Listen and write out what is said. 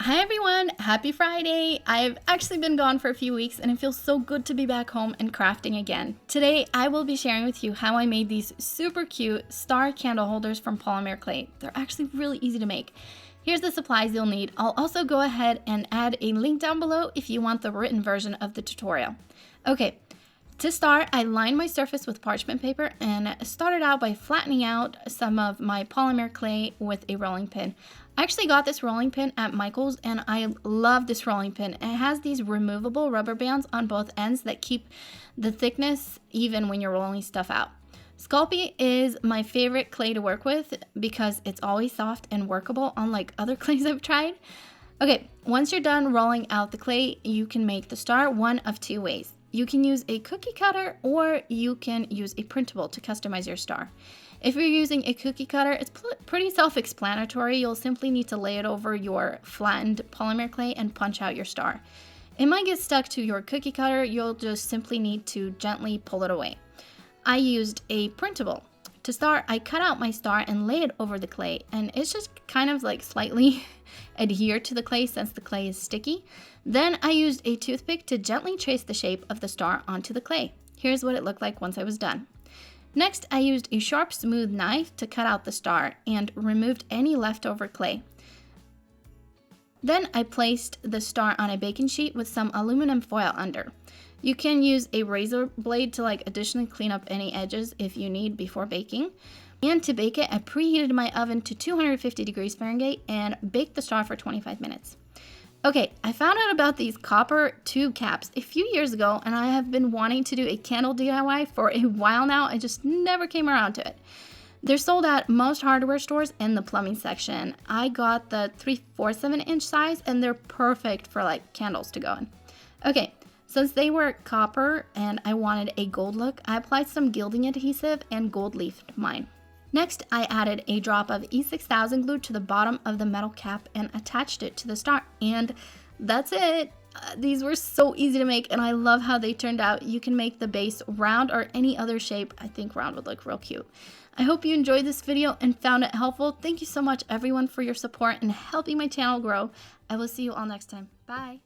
Hi everyone, happy Friday! I've actually been gone for a few weeks and it feels so good to be back home and crafting again. Today I will be sharing with you how I made these super cute star candle holders from polymer clay. They're actually really easy to make. Here's the supplies you'll need. I'll also go ahead and add a link down below if you want the written version of the tutorial. Okay, to start, I lined my surface with parchment paper and started out by flattening out some of my polymer clay with a rolling pin. I actually got this rolling pin at Michael's and I love this rolling pin. It has these removable rubber bands on both ends that keep the thickness even when you're rolling stuff out. Sculpey is my favorite clay to work with because it's always soft and workable, unlike other clays I've tried. Okay, once you're done rolling out the clay, you can make the star one of two ways. You can use a cookie cutter or you can use a printable to customize your star. If you're using a cookie cutter, it's pretty self-explanatory. You'll simply need to lay it over your flattened polymer clay and punch out your star. It might get stuck to your cookie cutter. You'll just simply need to gently pull it away. I used a printable. To start, I cut out my star and lay it over the clay, and it's just kind of like slightly adhere to the clay since the clay is sticky. Then I used a toothpick to gently trace the shape of the star onto the clay. Here's what it looked like once I was done. Next, I used a sharp, smooth knife to cut out the star and removed any leftover clay. Then I placed the star on a baking sheet with some aluminum foil under. You can use a razor blade to additionally clean up any edges if you need before baking. And to bake it, I preheated my oven to 250 degrees Fahrenheit and baked the star for 25 minutes. Okay, I found out about these copper tube caps a few years ago, and I have been wanting to do a candle DIY for a while now. I just never came around to it. They're sold at most hardware stores in the plumbing section. I got the 3/4 inch size, and they're perfect for candles to go in. Okay, since they were copper and I wanted a gold look, I applied some gilding adhesive and gold leafed mine. Next, I added a drop of E6000 glue to the bottom of the metal cap and attached it to the star. And that's it. These were so easy to make and I love how they turned out. You can make the base round or any other shape. I think round would look real cute. I hope you enjoyed this video and found it helpful. Thank you so much everyone for your support and helping my channel grow. I will see you all next time. Bye.